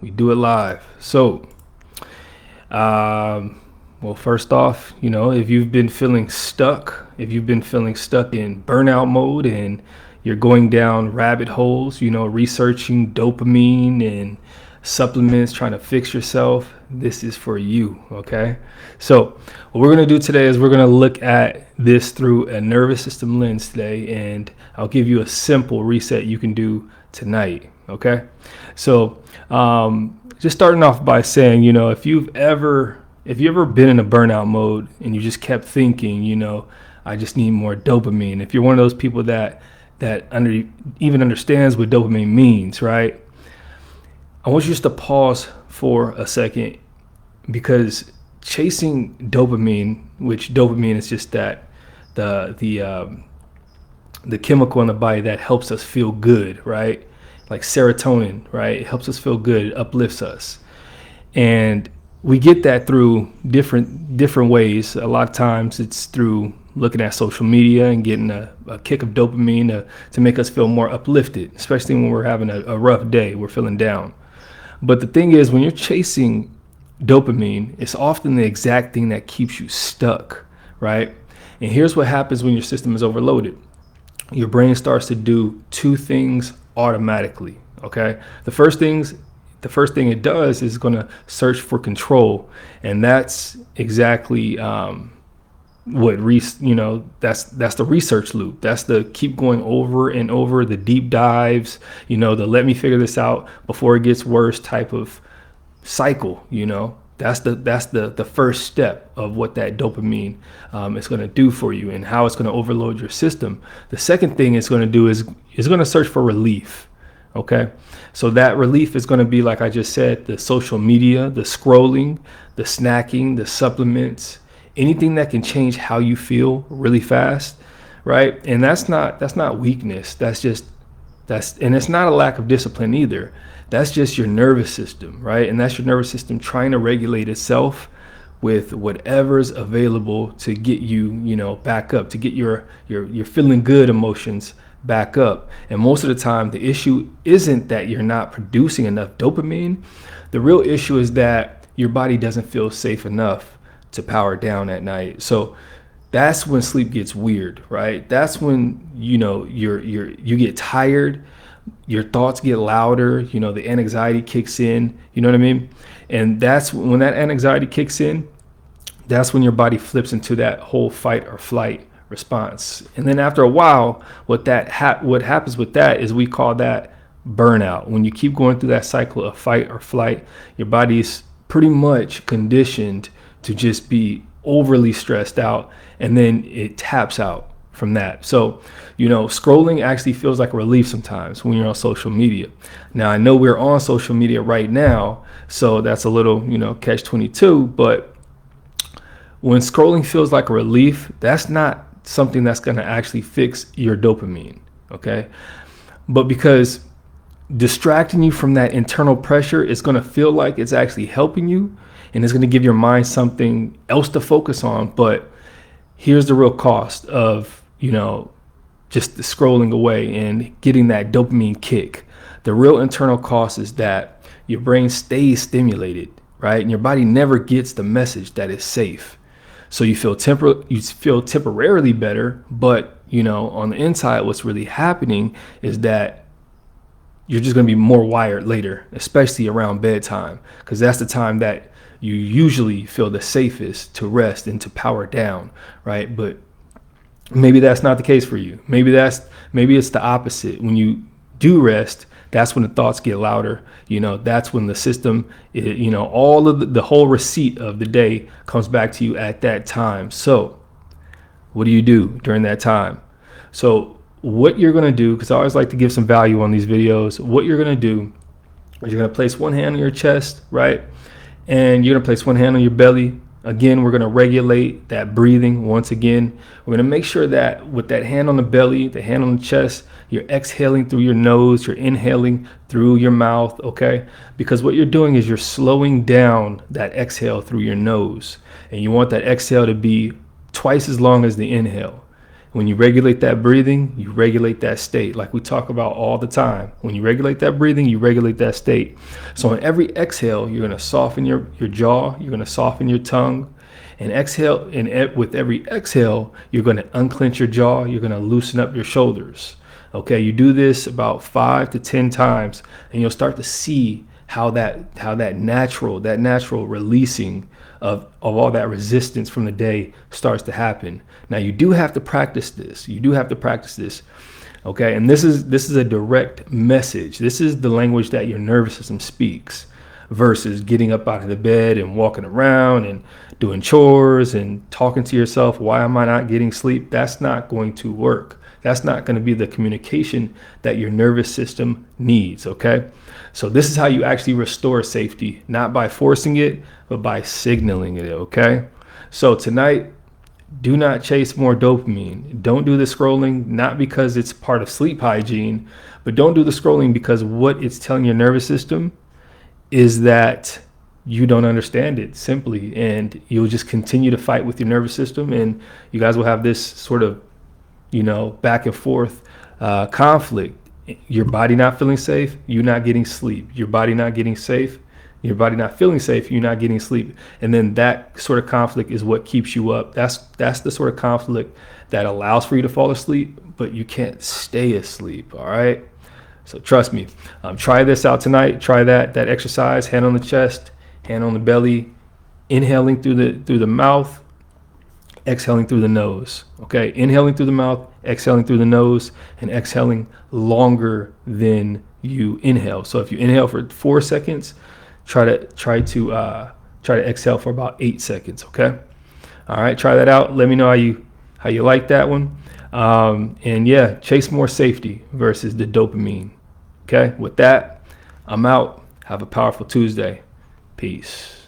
We do it live. Well, first off, if you've been feeling stuck, if you've been feeling stuck in burnout mode and you're going down rabbit holes, researching dopamine and supplements, trying to fix yourself, this is for you, okay? So, what we're going to do today is we're going to look at this through a nervous system lens today, and I'll give you a simple reset you can do tonight, okay? So, just starting off by saying, if you've ever been in a burnout mode and you just kept thinking, I just need more dopamine. If you're one of those people that even understands what dopamine means, right? I want you just to pause for a second, because chasing dopamine, which dopamine is just that the chemical in the body that helps us feel good, right? Like serotonin, right? It helps us feel good, it uplifts us. And we get that through different ways. A lot of times it's through looking at social media and getting a kick of dopamine to make us feel more uplifted, especially when we're having a rough day, we're feeling down. But the thing is, when you're chasing dopamine, it's often the exact thing that keeps you stuck, right? And here's what happens when your system is overloaded. Your brain starts to do two things automatically, okay? The first thing it does is going to search for control, and that's exactly that's the research loop. That's the keep going over and over, the deep dives, the let me figure this out before it gets worse type of cycle. That's the first step of what that dopamine is going to do for you and how it's going to overload your system. The second thing it's going to do is going to search for relief. Okay, so that relief is going to be, like I just said, the social media, the scrolling, the snacking, the supplements, anything that can change how you feel really fast, right? And that's not weakness. And it's not a lack of discipline either. That's just your nervous system, right? And that's your nervous system trying to regulate itself with whatever's available to get you, back up, to get your feeling good emotions back up. And most of the time, the issue isn't that you're not producing enough dopamine. The real issue is that your body doesn't feel safe enough to power down at night. So that's when sleep gets weird, right? That's when you get tired, your thoughts get louder, the anxiety kicks in, you know what I mean? And that's when that anxiety kicks in, that's when your body flips into that whole fight or flight response. And then after a while, what happens with that is we call that burnout. When you keep going through that cycle of fight or flight, your body's pretty much conditioned to just be overly stressed out, and then it taps out from that. So, scrolling actually feels like a relief sometimes when you're on social media. Now, I know we're on social media right now, so that's a little, catch 22, but when scrolling feels like a relief, that's not something that's going to actually fix your dopamine, okay? But because distracting you from that internal pressure is going to feel like it's actually helping you, and it's going to give your mind something else to focus on. But here's the real cost of, just the scrolling away and getting that dopamine kick. The real internal cost is that your brain stays stimulated, right? And your body never gets the message that it's safe. So you feel temporarily better, but on the inside, what's really happening is that you're just going to be more wired later, especially around bedtime, because that's the time that you usually feel the safest to rest and to power down, right? But maybe that's not the case for you. Maybe it's the opposite. When you do rest, that's when the thoughts get louder. That's when the system, all of the whole receipt of the day comes back to you at that time. So what do you do during that time? So what you're going to do, because I always like to give some value on these videos, what you're going to do is you're going to place one hand on your chest, right? And you're going to place one hand on your belly. Again, we're going to regulate that breathing once again. We're going to make sure that with that hand on the belly, the hand on the chest, you're exhaling through your nose, you're inhaling through your mouth, okay? Because what you're doing is you're slowing down that exhale through your nose. And you want that exhale to be twice as long as the inhale. When you regulate that breathing, you regulate that state, like we talk about all the time. When you regulate that breathing, you regulate that state. So on every exhale, you're going to soften your jaw, you're going to soften your tongue. And exhale, and with every exhale, you're going to unclench your jaw, you're going to loosen up your shoulders. Okay, you do this about 5 to 10 times, and you'll start to see how that natural releasing of all that resistance from the day starts to happen. Now you do have to practice this. Okay, and this is a direct message. This is the language that your nervous system speaks, versus getting up out of the bed and walking around and doing chores and talking to yourself, why am I not getting sleep? That's not going to work. That's not going to be the communication that your nervous system needs, okay? So this is how you actually restore safety, not by forcing it, but by signaling it, okay? So tonight, do not chase more dopamine. Don't do the scrolling, not because it's part of sleep hygiene, but don't do the scrolling because what it's telling your nervous system is that you don't understand it simply, and you'll just continue to fight with your nervous system, and you guys will have this sort of, back and forth conflict. Your body not feeling safe, you not getting sleep. Your body not getting safe, your body not feeling safe, you're not getting sleep. And then that sort of conflict is what keeps you up. That's the sort of conflict that allows for you to fall asleep, but you can't stay asleep. All right. So trust me, try this out tonight. Try that exercise, hand on the chest, hand on the belly, inhaling through the mouth, exhaling through the nose. Okay, inhaling through the mouth, exhaling through the nose, and exhaling longer than you inhale. So if you inhale for 4 seconds, try to exhale for about 8 seconds. Okay, all right, try that out. Let me know how you like that one. And yeah, chase more safety versus the dopamine. Okay, with that, I'm out. Have a powerful Tuesday. Peace.